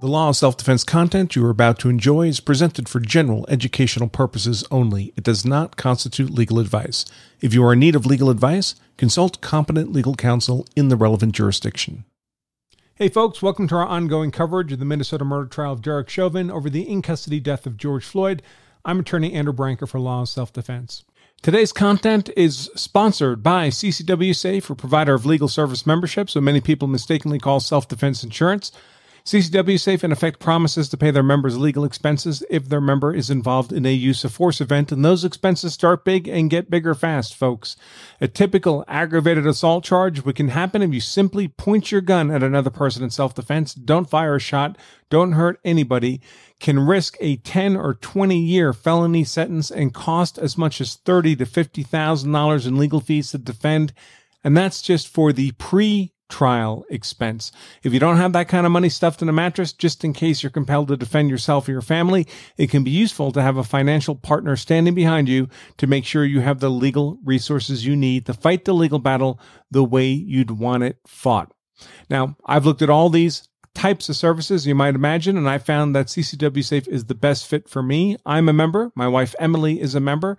The law of self-defense content you are about to enjoy is presented for general educational purposes only. It does not constitute legal advice. If you are in need of legal advice, consult competent legal counsel in the relevant jurisdiction. Hey folks, welcome to our ongoing coverage of the Minnesota murder trial of Derek Chauvin over the in-custody death of George Floyd. I'm Attorney Andrew Branca for Law of Self-Defense. Today's content is sponsored by CCW Safe, a provider of legal service membership, so many people mistakenly call self-defense insurance. CCW Safe, in effect, promises to pay their members' legal expenses if their member is involved in a use of force event, and those expenses start big and get bigger fast, folks. A typical aggravated assault charge, which can happen if you simply point your gun at another person in self-defense, don't fire a shot, don't hurt anybody, can risk a 10 or 20-year felony sentence and cost as much as $30,000 to $50,000 in legal fees to defend, and that's just for the pre-trial expense. If you don't have that kind of money stuffed in a mattress, just in case you're compelled to defend yourself or your family, it can be useful to have a financial partner standing behind you to make sure you have the legal resources you need to fight the legal battle the way you'd want it fought. Now, I've looked at all these types of services you might imagine, and I found that CCW Safe is the best fit for me. I'm a member. My wife, Emily, is a member.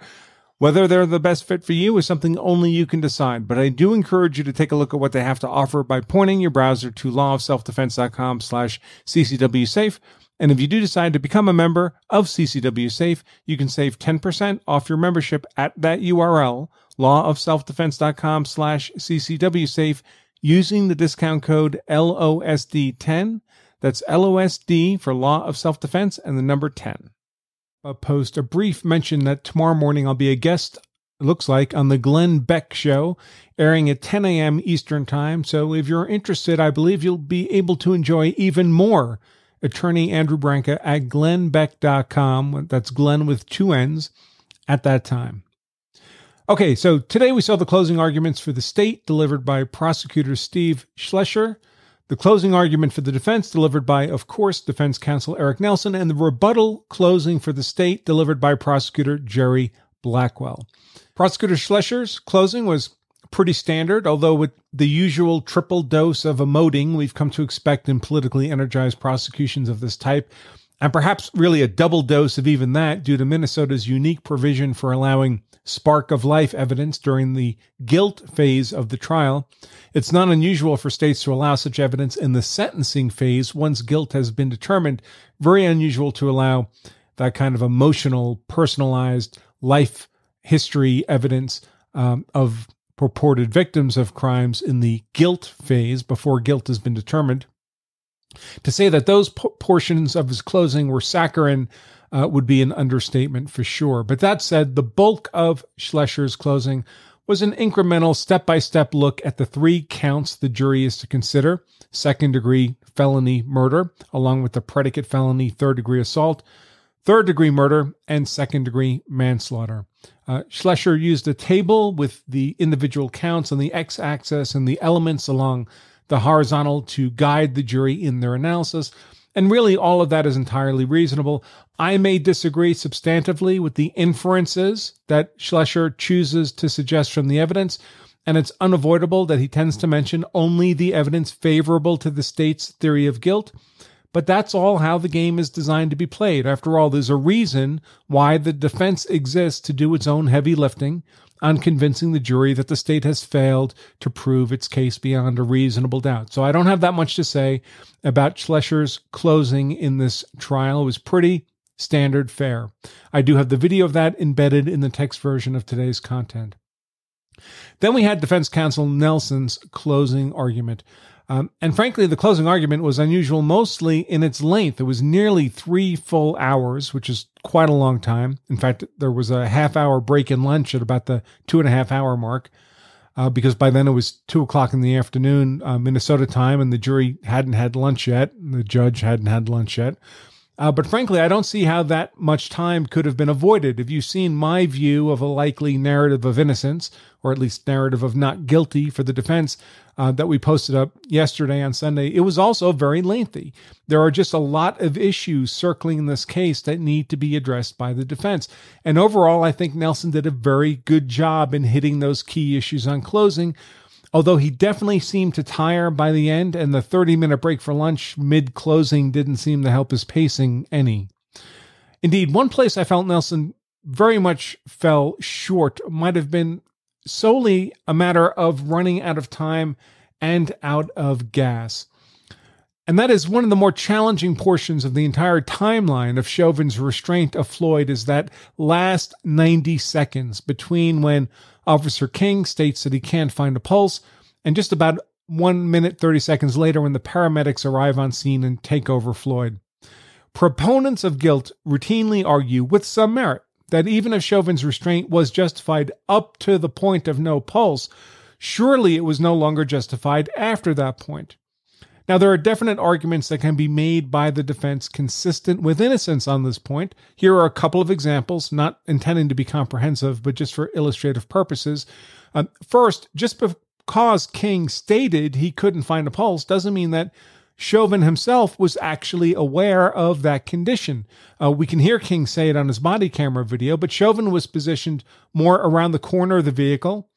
Whether they're the best fit for you is something only you can decide, but I do encourage you to take a look at what they have to offer by pointing your browser to lawofselfdefense.com/CCWSafe. And if you do decide to become a member of CCW Safe, you can save 10% off your membership at that URL, lawofselfdefense.com/CCWSafe, using the discount code LOSD10. That's LOSD for Law of Self-Defense and the number 10. I'll post a brief mention that tomorrow morning I'll be a guest, it looks like, on the Glenn Beck Show, airing at 10 a.m. Eastern Time. So if you're interested, I believe you'll be able to enjoy even more Attorney Andrew Branca at glennbeckcom. That's Glenn with two N's at that time. Okay, so today we saw the closing arguments for the state delivered by Prosecutor Steve Schlescher, the closing argument for the defense delivered by, of course, defense counsel Eric Nelson, and the rebuttal closing for the state delivered by Prosecutor Jerry Blackwell. Prosecutor Schlescher's closing was pretty standard, although with the usual triple dose of emoting we've come to expect in politically energized prosecutions of this type, and perhaps really a double dose of even that due to Minnesota's unique provision for allowing spark of life evidence during the guilt phase of the trial. It's not unusual for states to allow such evidence in the sentencing phase once guilt has been determined. Very unusual to allow that kind of emotional, personalized life history evidence of purported victims of crimes in the guilt phase before guilt has been determined. To say that those portions of his closing were saccharine would be an understatement for sure. But that said, the bulk of Schlescher's closing was an incremental step-by-step look at the three counts the jury is to consider: second-degree felony murder, along with the predicate felony third-degree assault, third-degree murder, and second-degree manslaughter. Schlescher used a table with the individual counts on the x-axis and the elements along the horizontal to guide the jury in their analysis. And really, all of that is entirely reasonable. I may disagree substantively with the inferences that Schlescher chooses to suggest from the evidence, and it's unavoidable that he tends to mention only the evidence favorable to the state's theory of guilt. But that's all how the game is designed to be played. After all, there's a reason why the defense exists to do its own heavy lifting on convincing the jury that the state has failed to prove its case beyond a reasonable doubt. So I don't have that much to say about Schlescher's closing in this trial. It was pretty standard fare. I do have the video of that embedded in the text version of today's content. Then we had defense counsel Nelson's closing argument. And frankly, the closing argument was unusual mostly in its length. It was nearly 3 full hours, which is quite a long time. In fact, there was a half-hour break in lunch at about the 2.5-hour mark, because by then it was 2 o'clock in the afternoon, Minnesota time, and the jury hadn't had lunch yet, and the judge hadn't had lunch yet. But frankly, I don't see how that much time could have been avoided. If you've seen my view of a likely narrative of innocence, or at least narrative of not guilty for the defense, that we posted up yesterday on Sunday, it was also very lengthy. There are just a lot of issues circling this case that need to be addressed by the defense. And overall, I think Nelson did a very good job in hitting those key issues on closing, although he definitely seemed to tire by the end, and the 30-minute break for lunch mid-closing didn't seem to help his pacing any. Indeed, one place I felt Nelson very much fell short might have been solely a matter of running out of time and out of gas. And that is one of the more challenging portions of the entire timeline of Chauvin's restraint of Floyd, is that last 90 seconds between when Officer King states that he can't find a pulse and just about 1 minute 30 seconds later when the paramedics arrive on scene and take over Floyd. Proponents of guilt routinely argue, with some merit, that even if Chauvin's restraint was justified up to the point of no pulse, surely it was no longer justified after that point. Now, there are definite arguments that can be made by the defense consistent with innocence on this point. Here are a couple of examples, not intending to be comprehensive, but just for illustrative purposes. First, just because King stated he couldn't find a pulse doesn't mean that Chauvin himself was actually aware of that condition. We can hear King say it on his body camera video, but Chauvin was positioned more around the corner of the vehicle,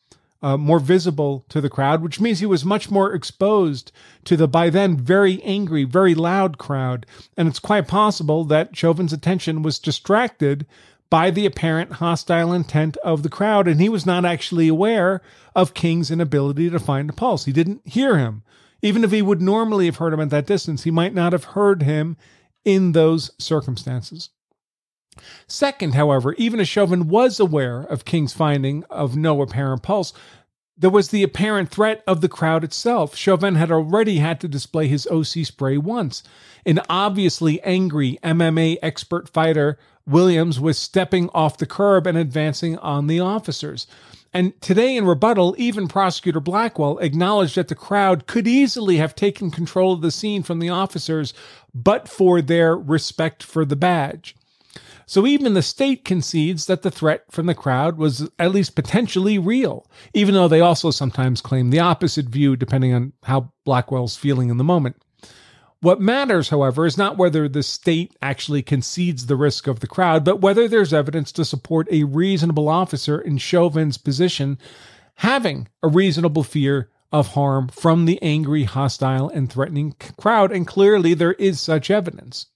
more visible to the crowd, which means he was much more exposed to the by then very angry, very loud crowd. And it's quite possible that Chauvin's attention was distracted by the apparent hostile intent of the crowd, and he was not actually aware of King's inability to find a pulse. He didn't hear him. Even if he would normally have heard him at that distance, he might not have heard him in those circumstances. Second, however, even as Chauvin was aware of King's finding of no apparent pulse, there was the apparent threat of the crowd itself. Chauvin had already had to display his OC spray once. An obviously angry MMA expert fighter, Williams, was stepping off the curb and advancing on the officers. And today in rebuttal, even Prosecutor Blackwell acknowledged that the crowd could easily have taken control of the scene from the officers, but for their respect for the badge. So even the state concedes that the threat from the crowd was at least potentially real, even though they also sometimes claim the opposite view depending on how Blackwell's feeling in the moment. What matters, however, is not whether the state actually concedes the risk of the crowd, but whether there's evidence to support a reasonable officer in Chauvin's position having a reasonable fear of harm from the angry, hostile, and threatening crowd, and clearly there is such evidence.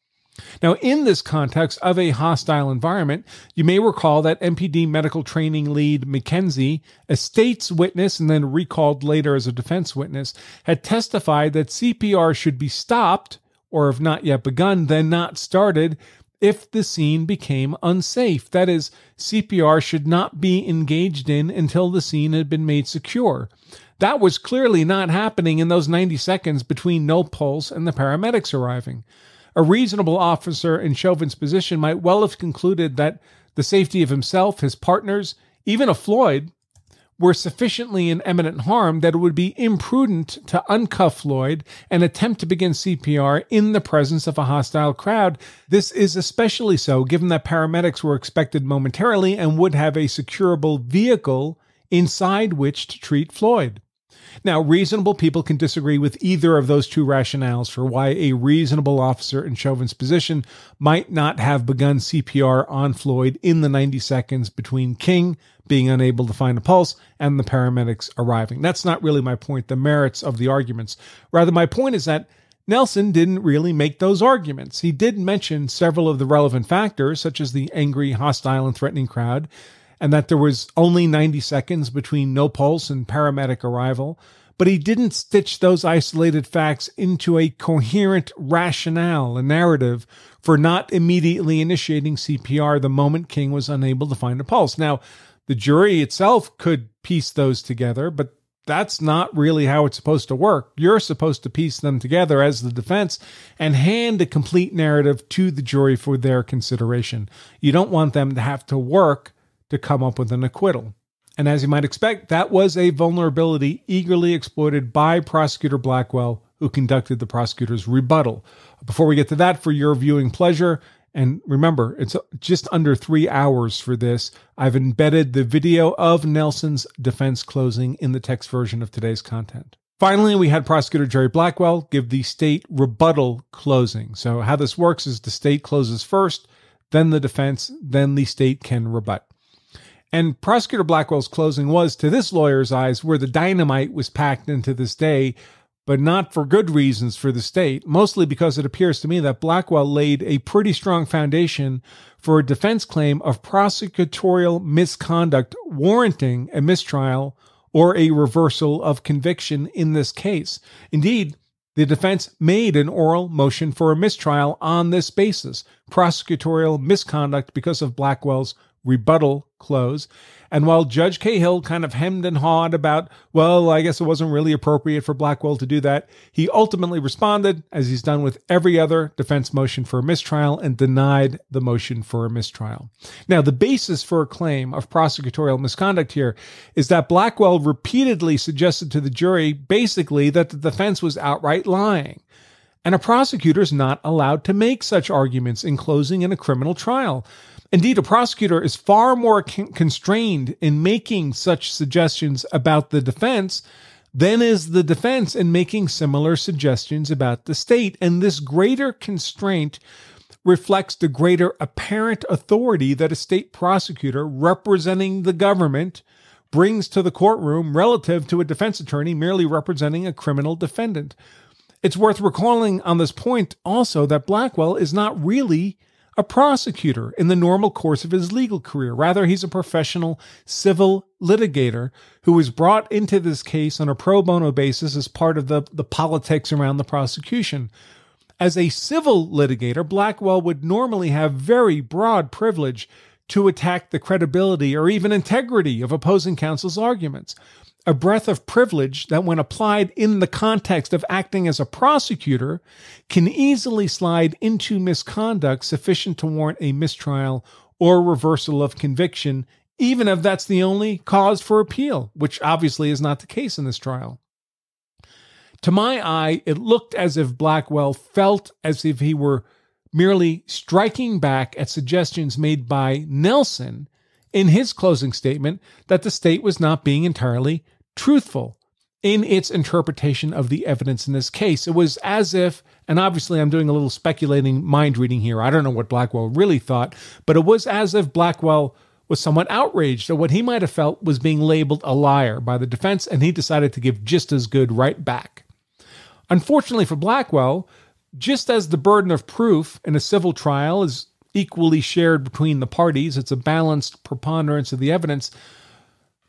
Now, in this context of a hostile environment, you may recall that MPD medical training lead McKenzie, a state's witness and then recalled later as a defense witness, had testified that CPR should be stopped, or if not yet begun, then not started, if the scene became unsafe. That is, CPR should not be engaged in until the scene had been made secure. That was clearly not happening in those 90 seconds between no pulse and the paramedics arriving. A reasonable officer in Chauvin's position might well have concluded that the safety of himself, his partners, even of Floyd, were sufficiently in imminent harm that it would be imprudent to uncuff Floyd and attempt to begin CPR in the presence of a hostile crowd. This is especially so given that paramedics were expected momentarily and would have a securable vehicle inside which to treat Floyd. Now, reasonable people can disagree with either of those two rationales for why a reasonable officer in Chauvin's position might not have begun CPR on Floyd in the 90 seconds between King being unable to find a pulse and the paramedics arriving. That's not really my point, the merits of the arguments. Rather, my point is that Nelson didn't really make those arguments. He did mention several of the relevant factors, such as the angry, hostile, and threatening crowd, and that there was only 90 seconds between no pulse and paramedic arrival, but he didn't stitch those isolated facts into a coherent rationale, a narrative, for not immediately initiating CPR the moment King was unable to find a pulse. Now, the jury itself could piece those together, but that's not really how it's supposed to work. You're supposed to piece them together as the defense and hand a complete narrative to the jury for their consideration. You don't want them to have to work to come up with an acquittal. And as you might expect, that was a vulnerability eagerly exploited by Prosecutor Blackwell, who conducted the prosecutor's rebuttal. Before we get to that, for your viewing pleasure, and remember, it's just under 3 hours for this, I've embedded the video of Nelson's defense closing in the text version of today's content. Finally, we had Prosecutor Jerry Blackwell give the state rebuttal closing. So how this works is the state closes first, then the defense, then the state can rebut. And Prosecutor Blackwell's closing was, to this lawyer's eyes, where the dynamite was packed into this day, but not for good reasons for the state, mostly because it appears to me that Blackwell laid a pretty strong foundation for a defense claim of prosecutorial misconduct warranting a mistrial or a reversal of conviction in this case. Indeed, the defense made an oral motion for a mistrial on this basis, prosecutorial misconduct because of Blackwell's rebuttal close. And while Judge Cahill kind of hemmed and hawed about, well, I guess it wasn't really appropriate for Blackwell to do that, he ultimately responded, as he's done with every other defense motion for a mistrial, and denied the motion for a mistrial. Now, the basis for a claim of prosecutorial misconduct here is that Blackwell repeatedly suggested to the jury, basically, that the defense was outright lying. And a prosecutor is not allowed to make such arguments in closing in a criminal trial. Indeed, a prosecutor is far more constrained in making such suggestions about the defense than is the defense in making similar suggestions about the state. And this greater constraint reflects the greater apparent authority that a state prosecutor representing the government brings to the courtroom relative to a defense attorney merely representing a criminal defendant. It's worth recalling on this point also that Blackwell is not really a prosecutor in the normal course of his legal career. Rather, he's a professional civil litigator who was brought into this case on a pro bono basis as part of the politics around the prosecution. As a civil litigator, Blackwell would normally have very broad privilege to attack the credibility or even integrity of opposing counsel's arguments. A breadth of privilege that, when applied in the context of acting as a prosecutor, can easily slide into misconduct sufficient to warrant a mistrial or reversal of conviction, even if that's the only cause for appeal, which obviously is not the case in this trial. To my eye, it looked as if Blackwell felt as if he were merely striking back at suggestions made by Nelson in his closing statement that the state was not being entirely truthful in its interpretation of the evidence in this case. It was as if, and obviously I'm doing a little speculating mind reading here, I don't know what Blackwell really thought, but it was as if Blackwell was somewhat outraged at what he might have felt was being labeled a liar by the defense, and he decided to give just as good right back. Unfortunately for Blackwell, just as the burden of proof in a civil trial is equally shared between the parties, it's a balanced preponderance of the evidence,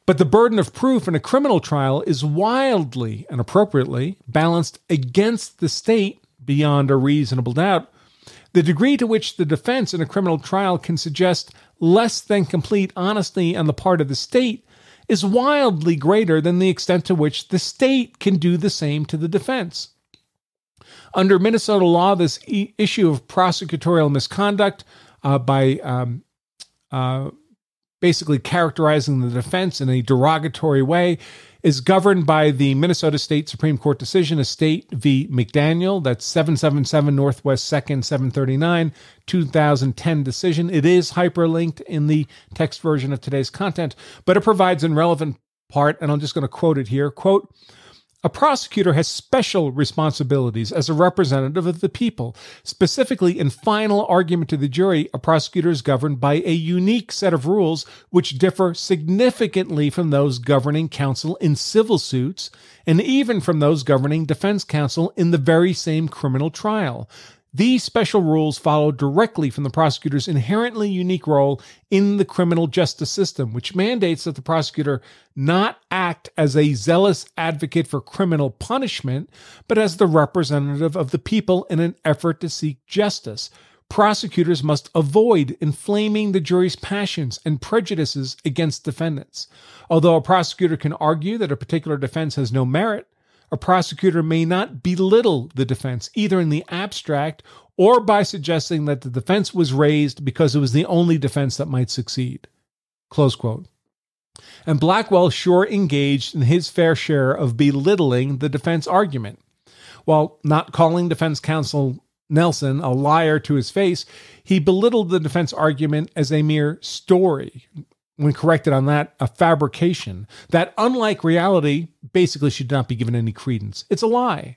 but the burden of proof in a criminal trial is wildly and appropriately balanced against the state beyond a reasonable doubt. The degree to which the defense in a criminal trial can suggest less than complete honesty on the part of the state is wildly greater than the extent to which the state can do the same to the defense. Under Minnesota law, this issue of prosecutorial misconduct by basically characterizing the defense in a derogatory way is governed by the Minnesota State Supreme Court decision, Estate v. McDaniel. That's 777 Northwest 2nd, 739, 2010 decision. It is hyperlinked in the text version of today's content, but it provides an relevant part, and I'm just going to quote it here. Quote, "A prosecutor has special responsibilities as a representative of the people. Specifically, in final argument to the jury, a prosecutor is governed by a unique set of rules which differ significantly from those governing counsel in civil suits and even from those governing defense counsel in the very same criminal trial. These special rules follow directly from the prosecutor's inherently unique role in the criminal justice system, which mandates that the prosecutor not act as a zealous advocate for criminal punishment, but as the representative of the people in an effort to seek justice. Prosecutors must avoid inflaming the jury's passions and prejudices against defendants. Although a prosecutor can argue that a particular defense has no merit, a prosecutor may not belittle the defense, either in the abstract or by suggesting that the defense was raised because it was the only defense that might succeed." Close quote. And Blackwell sure engaged in his fair share of belittling the defense argument. While not calling defense counsel Nelson a liar to his face, he belittled the defense argument as a mere story. When corrected on that, a fabrication that, unlike reality, basically should not be given any credence. It's a lie.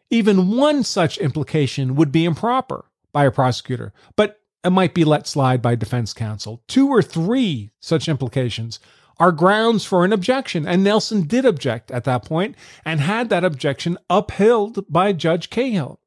Even one such implication would be improper by a prosecutor. But it might be let slide by defense counsel. 2 or 3 such implications are grounds for an objection, and Nelson did object at that point and had that objection upheld by Judge Cahill.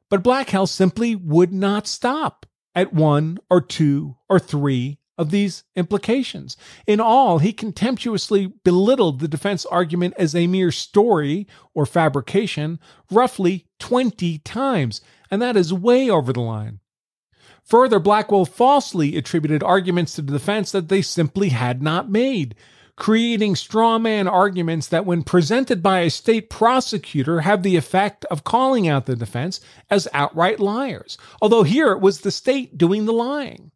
But Blackwell simply would not stop at 1 or 2 or 3 of these implications. In all, he contemptuously belittled the defense argument as a mere story or fabrication roughly 20 times, and that is way over the line. Further, Blackwell falsely attributed arguments to the defense that they simply had not made, creating straw man arguments that, when presented by a state prosecutor, have the effect of calling out the defense as outright liars, although here it was the state doing the lying.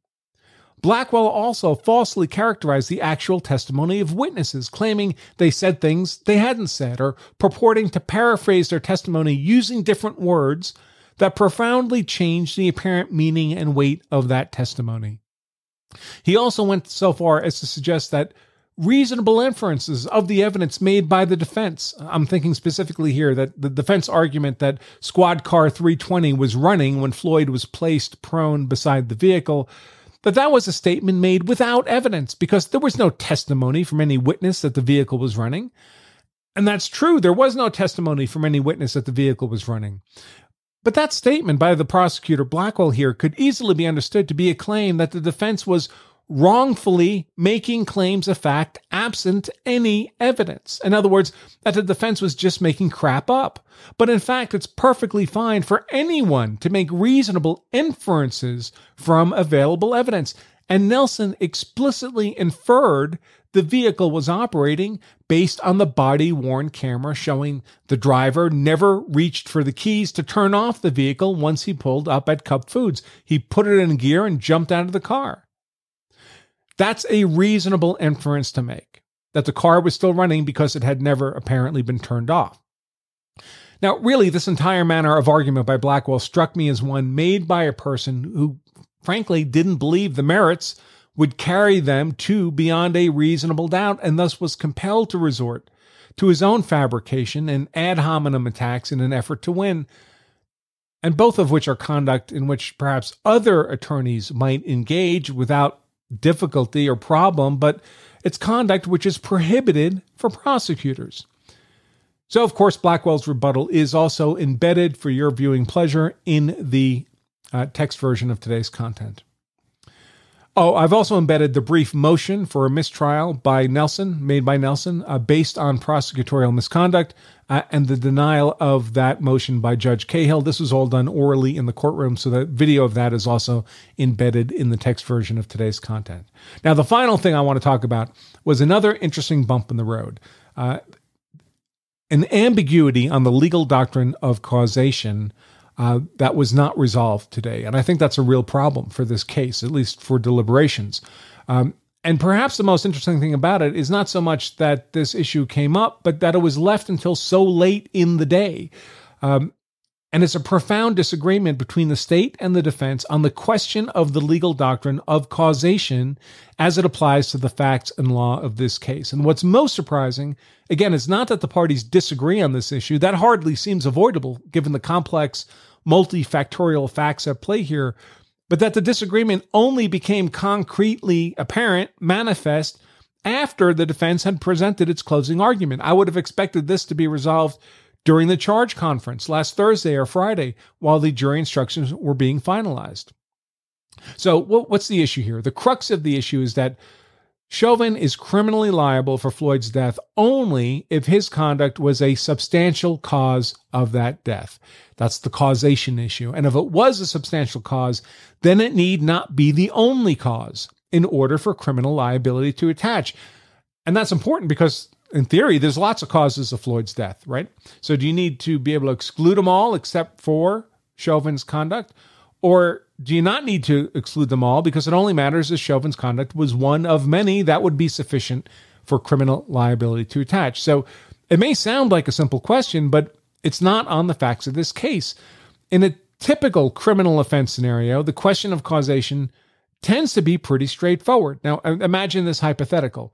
Blackwell also falsely characterized the actual testimony of witnesses, claiming they said things they hadn't said, or purporting to paraphrase their testimony using different words that profoundly changed the apparent meaning and weight of that testimony. He also went so far as to suggest that reasonable inferences of the evidence made by the defense, I'm thinking specifically here that the defense argument that Squad Car 320 was running when Floyd was placed prone beside the vehicle, that was a statement made without evidence because there was no testimony from any witness that the vehicle was running. And that's true, there was no testimony from any witness that the vehicle was running. But that statement by the prosecutor Blackwell here could easily be understood to be a claim that the defense was wrongfully making claims of fact absent any evidence. In other words, that the defense was just making crap up. But in fact, it's perfectly fine for anyone to make reasonable inferences from available evidence. And Nelson explicitly inferred the vehicle was operating based on the body-worn camera showing the driver never reached for the keys to turn off the vehicle once he pulled up at Cup Foods. He put it in gear and jumped out of the car. That's a reasonable inference to make, that the car was still running because it had never apparently been turned off. Now, really, this entire manner of argument by Blackwell struck me as one made by a person who, frankly, didn't believe the merits would carry them to beyond a reasonable doubt, and thus was compelled to resort to his own fabrication and ad hominem attacks in an effort to win, and both of which are conduct in which perhaps other attorneys might engage without difficulty or problem, but it's conduct which is prohibited for prosecutors. So, of course, Blackwell's rebuttal is also embedded for your viewing pleasure in the text version of today's content. Oh, I've also embedded the brief motion for a mistrial made by Nelson, based on prosecutorial misconduct, and the denial of that motion by Judge Cahill. This was all done orally in the courtroom, so the video of that is also embedded in the text version of today's content. Now, the final thing I want to talk about was another interesting bump in the road. An ambiguity on the legal doctrine of causation that was not resolved today. And I think that's a real problem for this case, at least for deliberations. And perhaps the most interesting thing about it is not so much that this issue came up, but that it was left until so late in the day. And it's a profound disagreement between the state and the defense on the question of the legal doctrine of causation as it applies to the facts and law of this case. And what's most surprising, again, is not that the parties disagree on this issue. That hardly seems avoidable given the complex multifactorial facts at play here, but that the disagreement only became concretely apparent, manifest, after the defense had presented its closing argument. I would have expected this to be resolved during the charge conference last Thursday or Friday while the jury instructions were being finalized. So what's the issue here? The crux of the issue is that Chauvin is criminally liable for Floyd's death only if his conduct was a substantial cause of that death. That's the causation issue. And if it was a substantial cause, then it need not be the only cause in order for criminal liability to attach. And that's important because, in theory, there's lots of causes of Floyd's death, right? So do you need to be able to exclude them all except for Chauvin's conduct? Or do you not need to exclude them all because it only matters if Chauvin's conduct was one of many that would be sufficient for criminal liability to attach? So it may sound like a simple question, but it's not on the facts of this case. In a typical criminal offense scenario, the question of causation tends to be pretty straightforward. Now, imagine this hypothetical.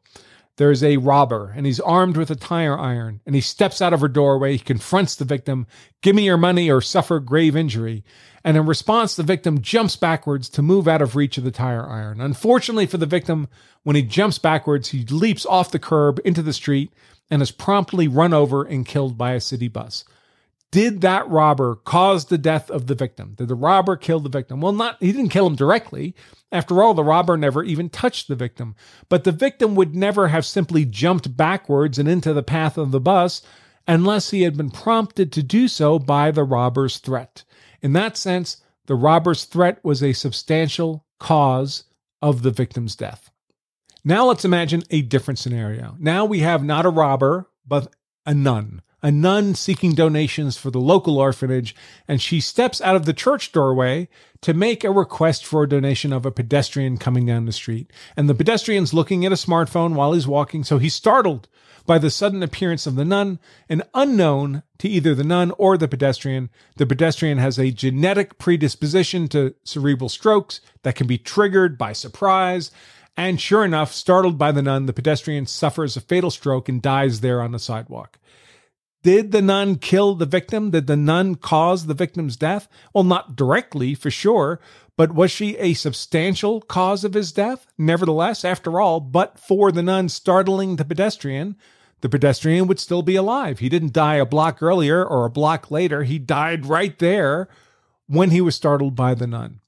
there's a robber, and he's armed with a tire iron, and he steps out of her doorway. He confronts the victim, "Give me your money or suffer grave injury." And in response, the victim jumps backwards to move out of reach of the tire iron. Unfortunately for the victim, when he jumps backwards, he leaps off the curb into the street and is promptly run over and killed by a city bus. Did that robber cause the death of the victim? Did the robber kill the victim? Well, he didn't kill him directly. After all, the robber never even touched the victim. But the victim would never have simply jumped backwards and into the path of the bus unless he had been prompted to do so by the robber's threat. In that sense, the robber's threat was a substantial cause of the victim's death. Now let's imagine a different scenario. Now we have not a robber, but a nun seeking donations for the local orphanage, and she steps out of the church doorway to make a request for a donation of a pedestrian coming down the street. And the pedestrian's looking at a smartphone while he's walking, so he's startled by the sudden appearance of the nun, and unknown to either the nun or the pedestrian has a genetic predisposition to cerebral strokes that can be triggered by surprise. And sure enough, startled by the nun, the pedestrian suffers a fatal stroke and dies there on the sidewalk. Did the nun kill the victim? Did the nun cause the victim's death? Well, not directly, for sure, but was she a substantial cause of his death? Nevertheless, after all, but for the nun startling the pedestrian would still be alive. He didn't die a block earlier or a block later. He died right there when he was startled by the nun.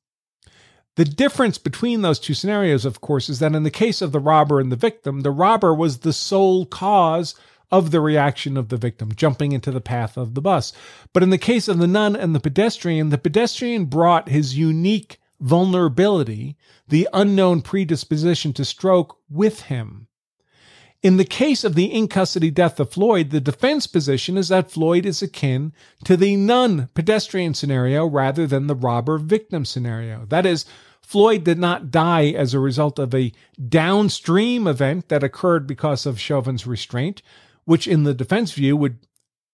The difference between those two scenarios, of course, is that in the case of the robber and the victim, the robber was the sole cause of the reaction of the victim, jumping into the path of the bus. But in the case of the nun and the pedestrian brought his unique vulnerability, the unknown predisposition to stroke, with him. In the case of the in-custody death of Floyd, the defense position is that Floyd is akin to the nun-pedestrian scenario rather than the robber-victim scenario. That is, Floyd did not die as a result of a downstream event that occurred because of Chauvin's restraint, which in the defense view would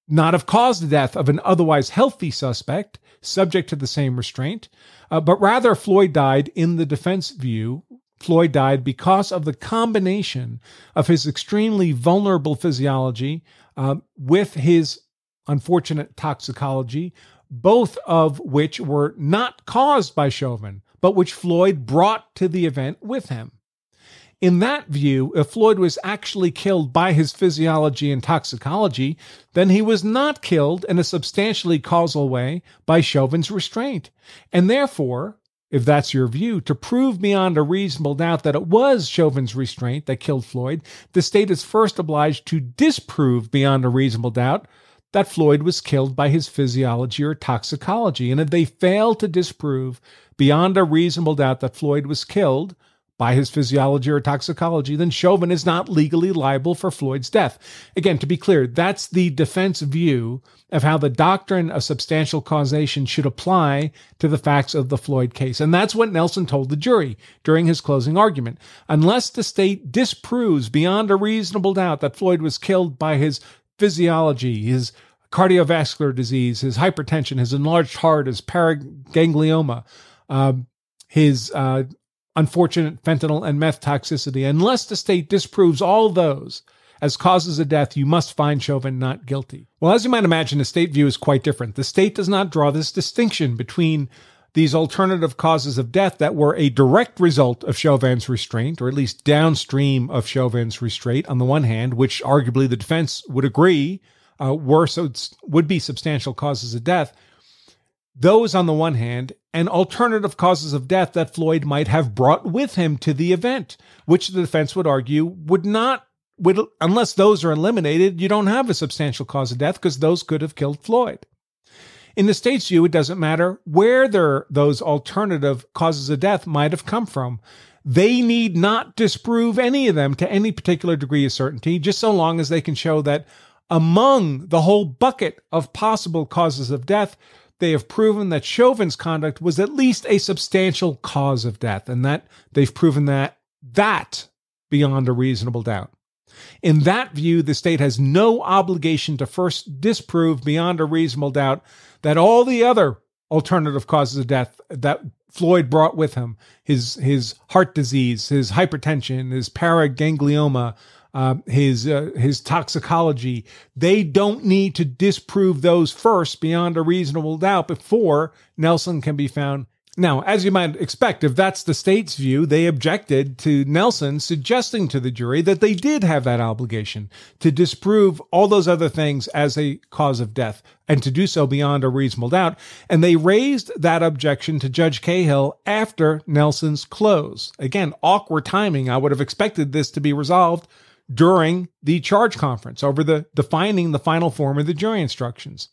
not have caused the death of an otherwise healthy suspect subject to the same restraint, but rather Floyd died, in the defense view, Floyd died because of the combination of his extremely vulnerable physiology with his unfortunate toxicology, both of which were not caused by Chauvin, but which Floyd brought to the event with him. In that view, if Floyd was actually killed by his physiology and toxicology, then he was not killed in a substantially causal way by Chauvin's restraint. And therefore, if that's your view, to prove beyond a reasonable doubt that it was Chauvin's restraint that killed Floyd, the state is first obliged to disprove beyond a reasonable doubt that Floyd was killed by his physiology or toxicology. And if they fail to disprove beyond a reasonable doubt that Floyd was killed by his physiology or toxicology, then Chauvin is not legally liable for Floyd's death. Again, to be clear, that's the defense view of how the doctrine of substantial causation should apply to the facts of the Floyd case. And that's what Nelson told the jury during his closing argument. Unless the state disproves beyond a reasonable doubt that Floyd was killed by his physiology, his cardiovascular disease, his hypertension, his enlarged heart, his paraganglioma, his unfortunate fentanyl and meth toxicity. Unless the state disproves all those as causes of death, you must find Chauvin not guilty. Well, as you might imagine, the state view is quite different. The state does not draw this distinction between these alternative causes of death that were a direct result of Chauvin's restraint, or at least downstream of Chauvin's restraint on the one hand, which arguably the defense would agree would be substantial causes of death. Those on the one hand, and alternative causes of death that Floyd might have brought with him to the event, which the defense would argue unless those are eliminated, you don't have a substantial cause of death because those could have killed Floyd. In the state's view, it doesn't matter where those alternative causes of death might have come from. They need not disprove any of them to any particular degree of certainty, just so long as they can show that among the whole bucket of possible causes of death, they have proven that Chauvin's conduct was at least a substantial cause of death, and that they've proven that beyond a reasonable doubt. In that view, the state has no obligation to first disprove beyond a reasonable doubt that all the other alternative causes of death that Floyd brought with him, his heart disease, his hypertension, his paraganglioma, his toxicology, they don't need to disprove those first beyond a reasonable doubt before Nelson can be found. Now, as you might expect, if that's the state's view, they objected to Nelson suggesting to the jury that they did have that obligation to disprove all those other things as a cause of death and to do so beyond a reasonable doubt. And they raised that objection to Judge Cahill after Nelson's close. Again, awkward timing. I would have expected this to be resolved during the charge conference over defining the final form of the jury instructions.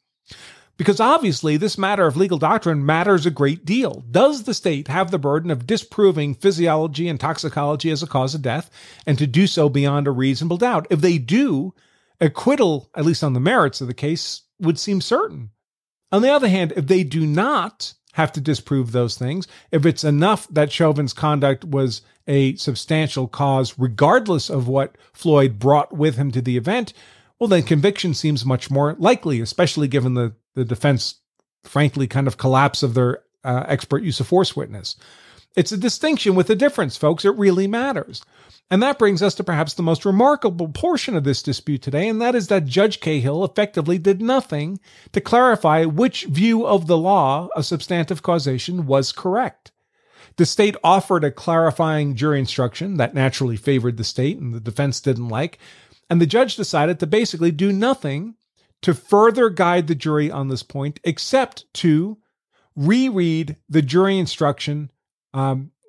Because obviously this matter of legal doctrine matters a great deal. Does the state have the burden of disproving physiology and toxicology as a cause of death, and to do so beyond a reasonable doubt? If they do, acquittal, at least on the merits of the case, would seem certain. On the other hand, if they do not have to disprove those things, if it's enough that Chauvin's conduct was a substantial cause regardless of what Floyd brought with him to the event, well, then conviction seems much more likely, especially given the defense, frankly, kind of collapse of their expert use of force witness. It's a distinction with a difference, folks. It really matters. And that brings us to perhaps the most remarkable portion of this dispute today, and that is that Judge Cahill effectively did nothing to clarify which view of the law of substantive causation was correct. The state offered a clarifying jury instruction that naturally favored the state and the defense didn't like, and the judge decided to basically do nothing to further guide the jury on this point, except to reread the jury instruction,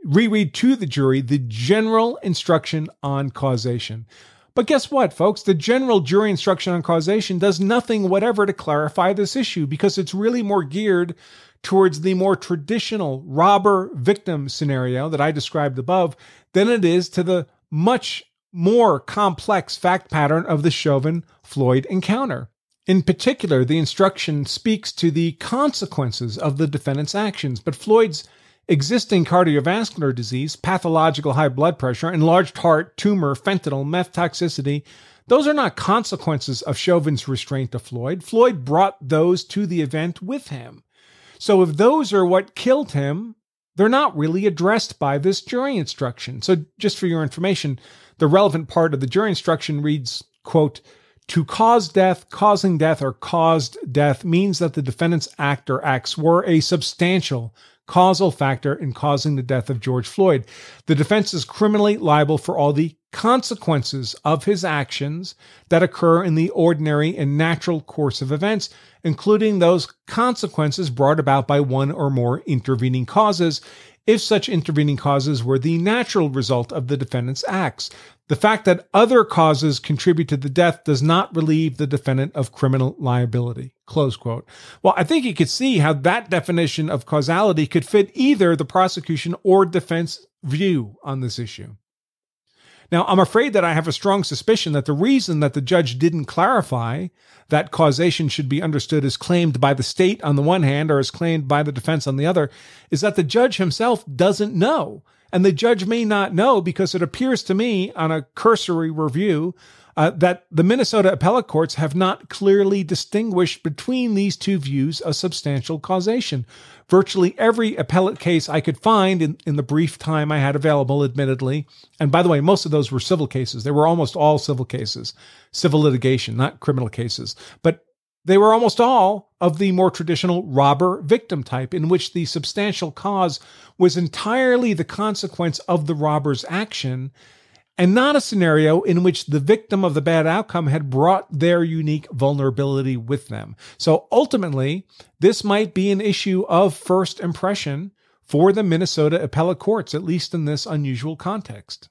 reread to the jury the general instruction on causation. But guess what, folks? The general jury instruction on causation does nothing whatever to clarify this issue, because it's really more geared towards the more traditional robber-victim scenario that I described above than it is to the much more complex fact pattern of the Chauvin-Floyd encounter. In particular, the instruction speaks to the consequences of the defendant's actions, but Floyd's existing cardiovascular disease, pathological high blood pressure, enlarged heart, tumor, fentanyl, meth toxicity, those are not consequences of Chauvin's restraint of Floyd. Floyd brought those to the event with him. So if those are what killed him, they're not really addressed by this jury instruction. So just for your information, the relevant part of the jury instruction reads, quote, "To cause death, causing death, or caused death means that the defendant's act or acts were a substantial causal factor in causing the death of George Floyd. The defense is criminally liable for all the consequences of his actions that occur in the ordinary and natural course of events, including those consequences brought about by one or more intervening causes, if such intervening causes were the natural result of the defendant's acts. The fact that other causes contribute to the death does not relieve the defendant of criminal liability." Close quote. Well, I think you could see how that definition of causality could fit either the prosecution or defense view on this issue. Now, I'm afraid that I have a strong suspicion that the reason that the judge didn't clarify that causation should be understood as claimed by the state on the one hand or as claimed by the defense on the other is that the judge himself doesn't know. And the judge may not know because it appears to me on a cursory review that the Minnesota appellate courts have not clearly distinguished between these two views of substantial causation. Virtually every appellate case I could find in the brief time I had available, admittedly, and by the way, most of those were civil cases. They were almost all civil cases, civil litigation, not criminal cases. But they were almost all of the more traditional robber-victim type, in which the substantial cause was entirely the consequence of the robber's action, and not a scenario in which the victim of the bad outcome had brought their unique vulnerability with them. So ultimately, this might be an issue of first impression for the Minnesota appellate courts, at least in this unusual context.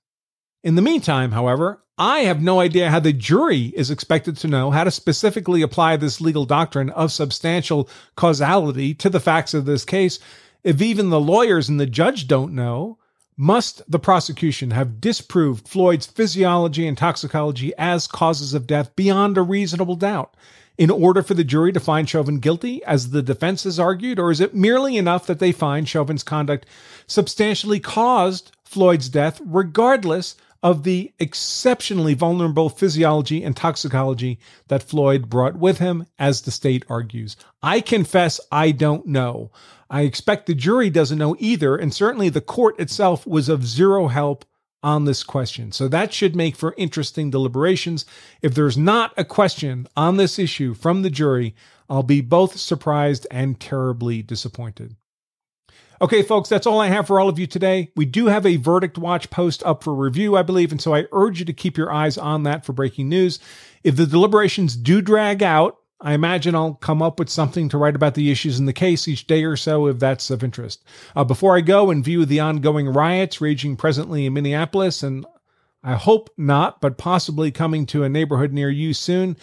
In the meantime, however, I have no idea how the jury is expected to know how to specifically apply this legal doctrine of substantial causality to the facts of this case. If even the lawyers and the judge don't know, must the prosecution have disproved Floyd's physiology and toxicology as causes of death beyond a reasonable doubt in order for the jury to find Chauvin guilty, as the defense has argued, or is it merely enough that they find Chauvin's conduct substantially caused Floyd's death regardless of the exceptionally vulnerable physiology and toxicology that Floyd brought with him, as the state argues. I confess I don't know. I expect the jury doesn't know either, and certainly the court itself was of zero help on this question. So that should make for interesting deliberations. If there's not a question on this issue from the jury, I'll be both surprised and terribly disappointed. Okay, folks, that's all I have for all of you today. We do have a Verdict Watch post up for review, I believe, and so I urge you to keep your eyes on that for breaking news. If the deliberations do drag out, I imagine I'll come up with something to write about the issues in the case each day or so if that's of interest. Before I go, in view of the ongoing riots raging presently in Minneapolis, and I hope not, but possibly coming to a neighborhood near you soon,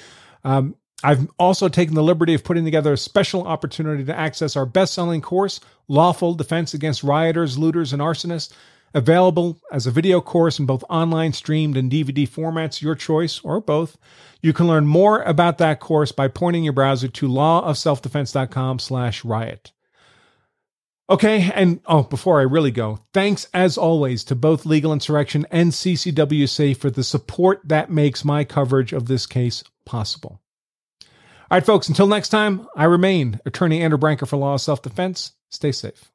I've also taken the liberty of putting together a special opportunity to access our best-selling course, Lawful Defense Against Rioters, Looters, and Arsonists, available as a video course in both online, streamed, and DVD formats, your choice, or both. You can learn more about that course by pointing your browser to lawofselfdefense.com/riot. Okay, and before I really go, thanks as always to both Legal Insurrection and CCWC for the support that makes my coverage of this case possible. All right, folks, until next time, I remain Attorney Andrew Branca for Law of Self-Defense. Stay safe.